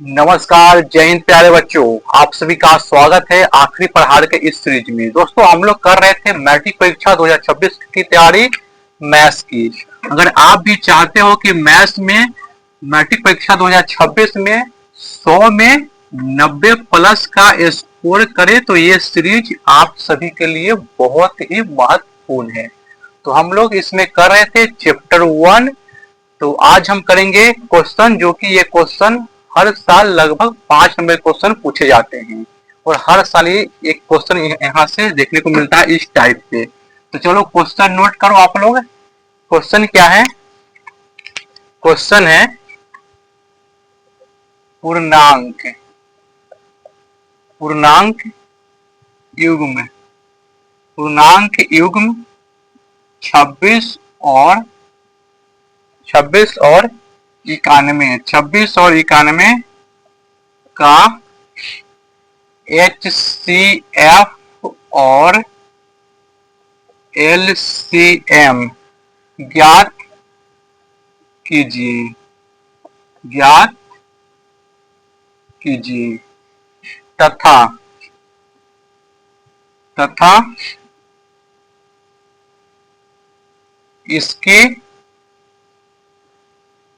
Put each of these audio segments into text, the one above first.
नमस्कार, जय हिंद प्यारे बच्चों। आप सभी का स्वागत है आखिरी पढ़ाई के इस सीरीज में। दोस्तों, हम लोग कर रहे थे मैट्रिक परीक्षा 2026 की तैयारी मैथ्स की। अगर आप भी चाहते हो कि मैथ्स में मैट्रिक परीक्षा 2026 में 100 में 90 प्लस का स्कोर करे तो ये सीरीज आप सभी के लिए बहुत ही महत्वपूर्ण है। तो हम लोग इसमें कर रहे थे चैप्टर 1। तो आज हम करेंगे क्वेश्चन, जो कि ये क्वेश्चन हर साल लगभग 5 नंबर क्वेश्चन पूछे जाते हैं और हर साल ये एक क्वेश्चन यहाँ से देखने को मिलता है इस टाइप पे। तो चलो क्वेश्चन नोट करो आप लोग। क्वेश्चन क्या है? क्वेश्चन है पूर्णांक युग्म 26 और 91 का HCF और LCM ज्ञात कीजिए तथा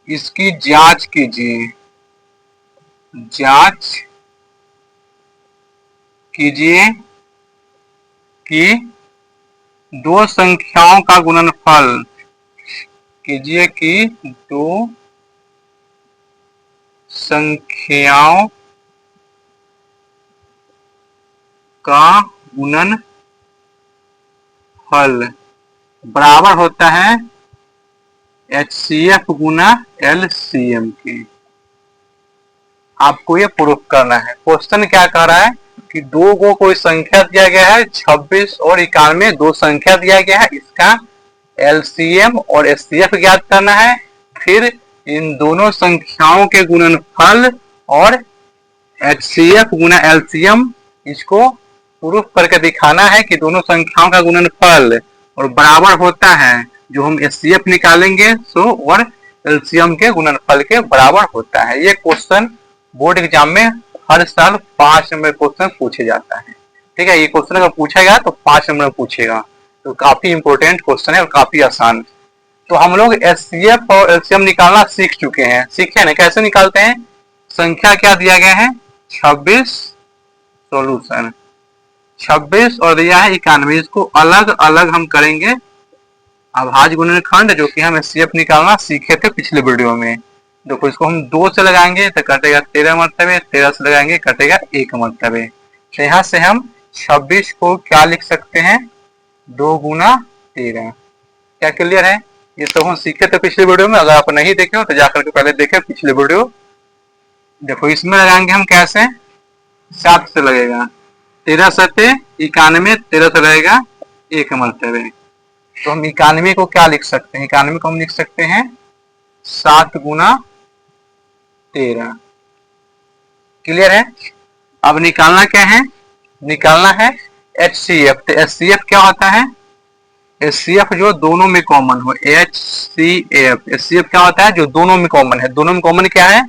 इसकी जांच कीजिए कि दो संख्याओं का गुणनफल बराबर होता है HCF गुना LCM के। आपको ये प्रूफ करना है। क्वेश्चन क्या कह रहा है कि दो को कोई संख्या दिया गया है, 26 और 91 दो संख्या दिया गया है, इसका LCM और HCF ज्ञात करना है। फिर इन दोनों संख्याओं के गुणनफल और HCF गुना LCM इसको प्रूफ करके दिखाना है कि दोनों संख्याओं का गुणनफल और बराबर होता है, जो हम HCF निकालेंगे सो और LCM के गुणनफल के बराबर होता है। ये क्वेश्चन बोर्ड एग्जाम में हर साल 5 नंबर क्वेश्चन पूछे जाता है। ठीक है, ये क्वेश्चन अगर पूछेगा तो 5 नंबर पूछेगा, तो काफी इंपॉर्टेंट क्वेश्चन है और काफी आसान। तो हम लोग HCF और LCM निकालना सीख चुके हैं। सीखे ना कैसे निकालते हैं? संख्या क्या दिया गया है? 26 सॉल्यूशन 26 और दिया है 91। इसको अलग अलग हम करेंगे अभाज्य गुणनखंड, जो कि हम HCF निकालना सीखे थे पिछले वीडियो में। देखो, इसको हम 2 से लगाएंगे तो कटेगा 13 मरतबे, 13 से लगाएंगे कटेगा 1 मरतबे। तो यहाँ से हम 26 को क्या लिख सकते हैं? 2 गुना 13। क्या क्लियर है? ये तो हम सीखे थे पिछले वीडियो में। अगर आप नहीं देखे हो तो जाकर के पहले देखे पिछले वीडियो। देखो, इसमें लगाएंगे हम कैसे? 7 से लगेगा, 13 सते 91, 13 से लगेगा 1 मरतबे। तो हम 91 को क्या लिख सकते हैं? 91 को हम लिख सकते हैं 7 गुना 13। क्लियर है? अब निकालना क्या है? निकालना है HCF। तो HCF क्या होता है? HCF जो दोनों में कॉमन हो। HCF क्या होता है? जो दोनों में कॉमन है। दोनों में कॉमन क्या है?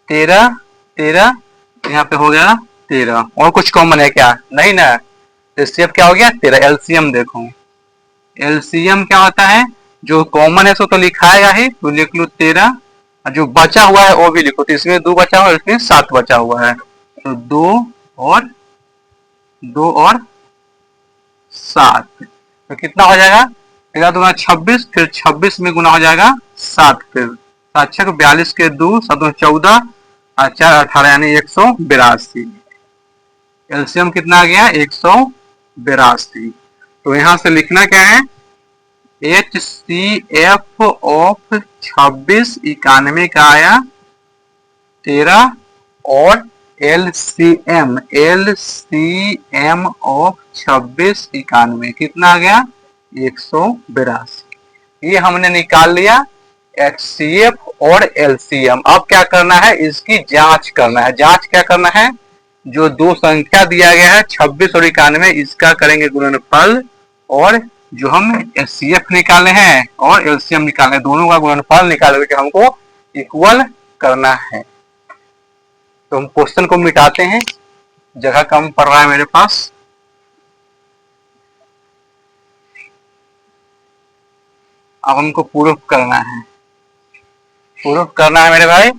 13 13, यहाँ पे हो गया 13। और कुछ कॉमन है क्या? नहीं ना। HCF क्या हो गया? 13। LCM देखो, LCM क्या होता है? जो कॉमन है सो तो लिखाएगा ही, तो लिख लो 13। जो बचा हुआ है वो भी लिखो। तो इसमें 2 बचा हुआ है, इसमें 7 बचा हुआ है। तो 2 और 7, तो कितना हो जाएगा? 13 दूना 26, फिर 26 में गुना हो जाएगा 7। फिर 7 6 42 के 2, 7 14 और 4 18 यानी 182। LCM कितना आ गया? 182। तो यहां से लिखना क्या है? HCF ऑफ 26 91 का आया 13 और LCM ऑफ 26 91 कितना आ गया? 182। ये हमने निकाल लिया HCF और LCM। अब क्या करना है? इसकी जांच करना है। जांच क्या करना है? जो दो संख्या दिया गया है 26 और 91, इसका करेंगे गुणनफल, और जो हम HCF निकाले हैं और LCM निकाले, दोनों का गुणनफल निकाल करके हमको इक्वल करना है। तो हम क्वेश्चन को मिटाते हैं, जगह कम पड़ रहा है मेरे पास। अब हमको प्रूफ करना है, प्रूफ करना है मेरे भाई,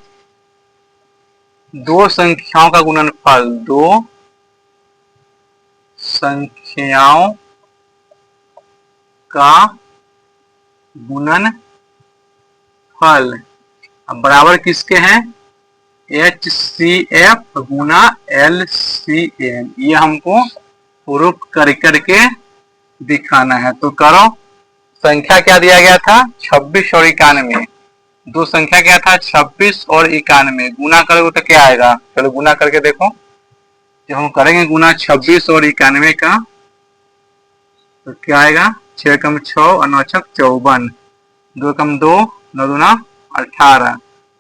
दो संख्याओं का गुणनफल, दो संख्याओं का गुणनफल अब बराबर किसके हैं, HCF गुना LCM। ये हमको प्रूफ कर करके दिखाना है। तो करो, संख्या क्या दिया गया था, 26 और 91। दो संख्या क्या था, 26 और 91। गुना करोगे तो क्या आएगा, चलो गुना करके देखो। जब हम करेंगे गुना 26 और 91 का तो क्या आएगा, 6 कम 6 और 9 छक 54, 2 कम 2 9 दूना 18,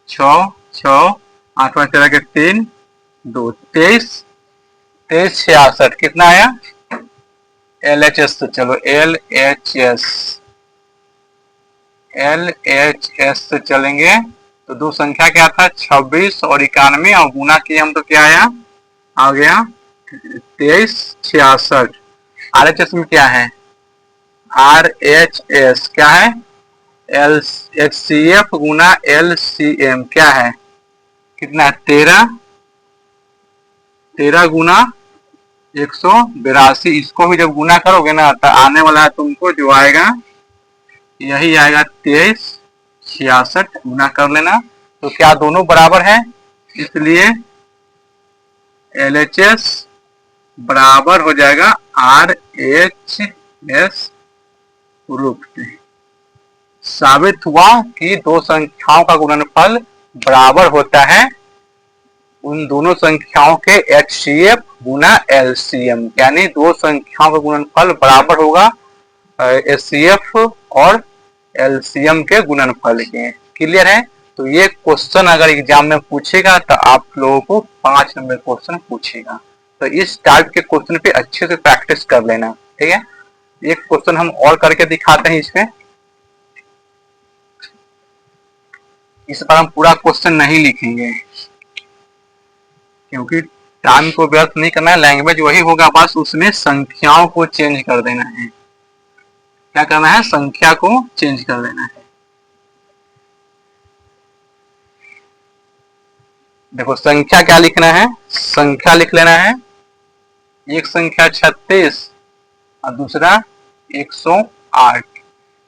6 6 8 5 4 के 3 2 23 23 66 कितना आया LHS। तो चलो LHS से चलेंगे तो दो संख्या क्या था, 26 और 91 और गुना किए हम तो क्या आया, आ गया 23 66। RHS में क्या है, RHS क्या है, HCF गुना LCM क्या है, कितना 13 गुना 182। इसको भी जब गुना करोगे ना तो आने वाला है तुमको जो आएगा यही आएगा 23 66। गुना कर लेना तो क्या दोनों बराबर है, इसलिए LHS बराबर हो जाएगा RHS रूप से। साबित हुआ कि दो संख्याओं का गुणनफल बराबर होता है उन दोनों संख्याओं के HCF गुना LCM, यानी दो संख्याओं का गुणनफल बराबर होगा HCF और LCM के गुणनफल के। क्लियर है। तो ये क्वेश्चन अगर एग्जाम में पूछेगा तो आप लोगों को 5 नंबर क्वेश्चन पूछेगा। तो इस टाइप के क्वेश्चन पे अच्छे से प्रैक्टिस कर लेना, ठीक है। एक क्वेश्चन हम और करके दिखाते हैं इसमें। इस पर हम पूरा क्वेश्चन नहीं लिखेंगे क्योंकि टाइम को व्यर्थ नहीं करना है। लैंग्वेज वही होगा, बस उसमें संख्याओं को चेंज कर देना है। क्या करना है, संख्या को चेंज कर देना है। देखो संख्या क्या लिखना है, संख्या लिख लेना है, एक संख्या 36 और दूसरा 108।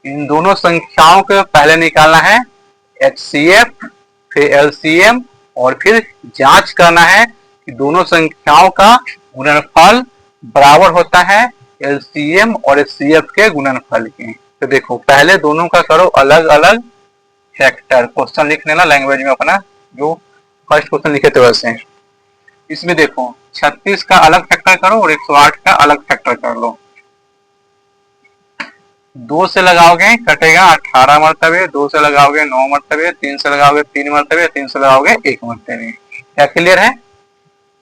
इन दोनों संख्याओं को पहले निकालना है HCF फिर LCM और फिर जांच करना है कि दोनों संख्याओं का गुणनफल बराबर होता है LCM और HCF के गुणनफल के। तो देखो पहले दोनों का करो अलग अलग फैक्टर। क्वेश्चन लिख लेना लैंग्वेज में अपना, जो फर्स्ट क्वेश्चन लिखे थे वैसे। इसमें देखो 36 का अलग फैक्टर करो और 108 का अलग फैक्टर कर लो। 2 से लगाओगे कटेगा 18 मरतबे, 2 से लगाओगे 9 मरतबे, 3 से लगाओगे 3 मरतबे, 3 से लगाओगे 1 मरतबे। क्या क्लियर है।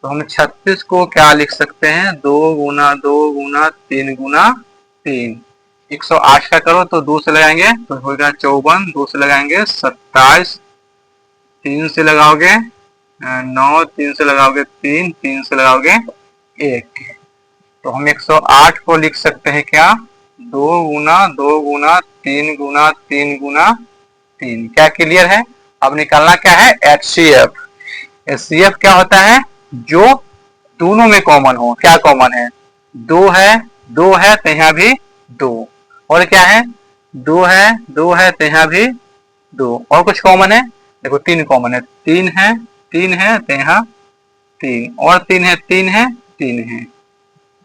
तो हम 36 को क्या लिख सकते हैं, 2 गुना 2 गुना 3 गुना 3। 108 का करो तो 2 से लगाएंगे तो होगा 54, 2 से लगाएंगे 27, 3 से लगाओगे 9, 3 से लगाओगे 3, 3 से लगाओगे 1। तो हम 108 को लिख सकते हैं क्या, 2 गुना 2 गुना 3 गुना 3 गुना 3। क्या क्लियर है। अब निकालना क्या है HCF। HCF क्या होता है, जो दोनों में कॉमन हो। क्या कॉमन है, 2 है, 2 है तो यहाँ भी 2, और क्या है 2 है, 2 है तो यहाँ भी 2, और कुछ कॉमन है, देखो 3 कॉमन है, 3 है, 3 है तो यहाँ 3, और 3 है, 3 है, 3 है,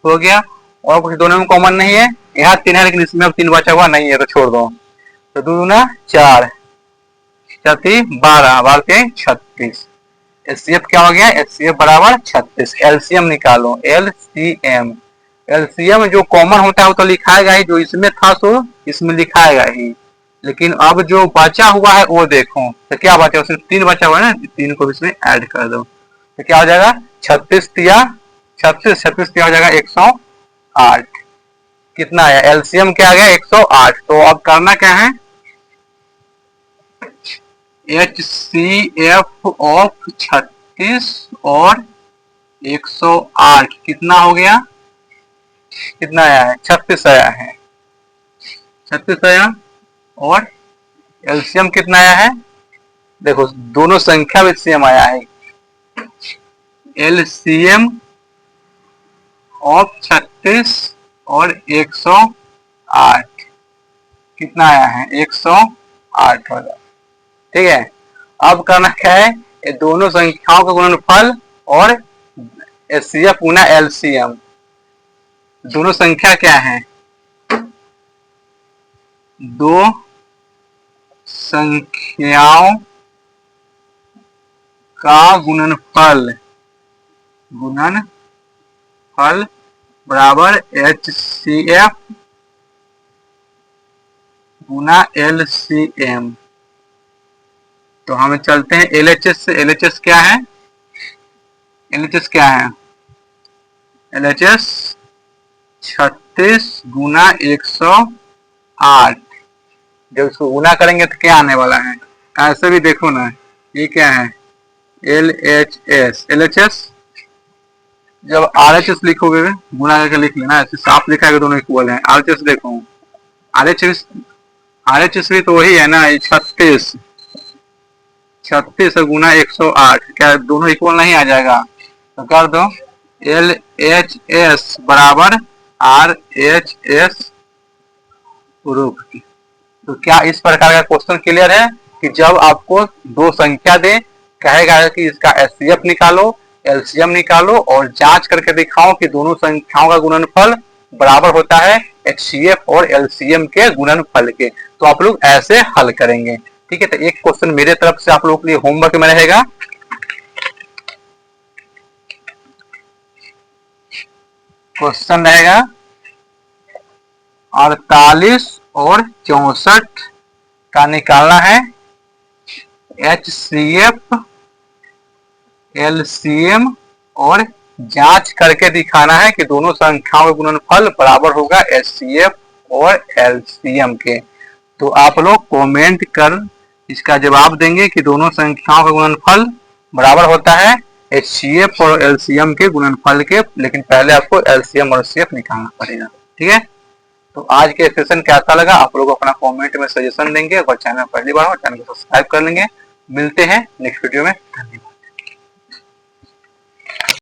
हो गया। और कुछ दोनों में कॉमन नहीं है, यहाँ 3 है लेकिन इसमें अब 3 बचा हुआ नहीं है तो छोड़ दो। तो 2 दूना 4, 4 12, 12 36। HCF क्या हो गया, HCF बराबर 36। LCM निकालो, LCM। LCM जो कॉमन होता है वो तो लिखाएगा ही, जो इसमें था तो इसमें लिखाएगा ही, लेकिन अब जो बचा हुआ है वो देखो। तो क्या बचा, उसमें 3 बचा हुआ है ना, 3 को इसमें ऐड कर दो तो क्या हो जाएगा 36 तिया 36, 36 क्या हो जाएगा 108। कितना आया, LCM क्या आ गया 108। तो अब करना क्या है, HCF ऑफ 36 36 और 108 कितना हो गया, कितना आया है, 36 आया है, 36 आया। और एलसीएम कितना आया है, देखो दोनों संख्या भी सेम आया है। एलसीएम ऑफ 36 और 108 कितना आया है, 108 होगा। ठीक है, अब करना क्या है, ये दोनों संख्याओं का गुणनफल और एचसीएफ गुना एलसीएम, दोनों संख्या क्या है, दो संख्याओं का गुणनफल बराबर एचसीएफ गुना एलसीएम। तो हमें चलते हैं एलएचएस से। एलएचएस क्या है, एलएचएस क्या है, एलएचएस 36 गुना 108। जब इसको गुना करेंगे तो क्या आने वाला है, ऐसे भी देखो ना, ये क्या है एलएचएस। एलएचएस जब आरएचएस लिखोगे गुना करके लिख लेना, ऐसे साफ लिखा है दोनों इक्वल है। आरएचएस देखो, आरएचएस भी तो वही है ना, 36 गुना 108, क्या दोनों इक्वल नहीं आ जाएगा, तो कर दो एल एच एस बराबर आर एच एस रूप। तो क्या इस प्रकार का क्वेश्चन क्लियर है कि जब आपको दो संख्या दे, कहेगा कि इसका एचसीएफ निकालो, एलसीएम निकालो और जांच करके दिखाओ कि दोनों संख्याओं का गुणनफल बराबर होता है एचसीएफ और एलसीएम के गुणनफल के। तो आप लोग ऐसे हल करेंगे। ठीक है, तो एक क्वेश्चन मेरे तरफ से आप लोगों के लिए होमवर्क में रहेगा। क्वेश्चन रहेगा 48 और 64 का निकालना है एचसीएफ एलसीएम और जांच करके दिखाना है कि दोनों संख्याओं का गुणनफल बराबर होगा एचसीएफ और एलसीएम के। तो आप लोग कमेंट कर इसका जवाब देंगे कि दोनों संख्याओं का गुणनफल बराबर होता है एचसीएफ और एलसीएम के गुणनफल के, लेकिन पहले आपको एलसीएम और एचसीएफ निकालना पड़ेगा। ठीक है, तो आज के सेशन कैसा लगा आप लोग अपना कमेंट में सजेशन देंगे। अगर चैनल पहली बार हो चैनल को सब्सक्राइब कर लेंगे। मिलते हैं नेक्स्ट वीडियो में, धन्यवाद।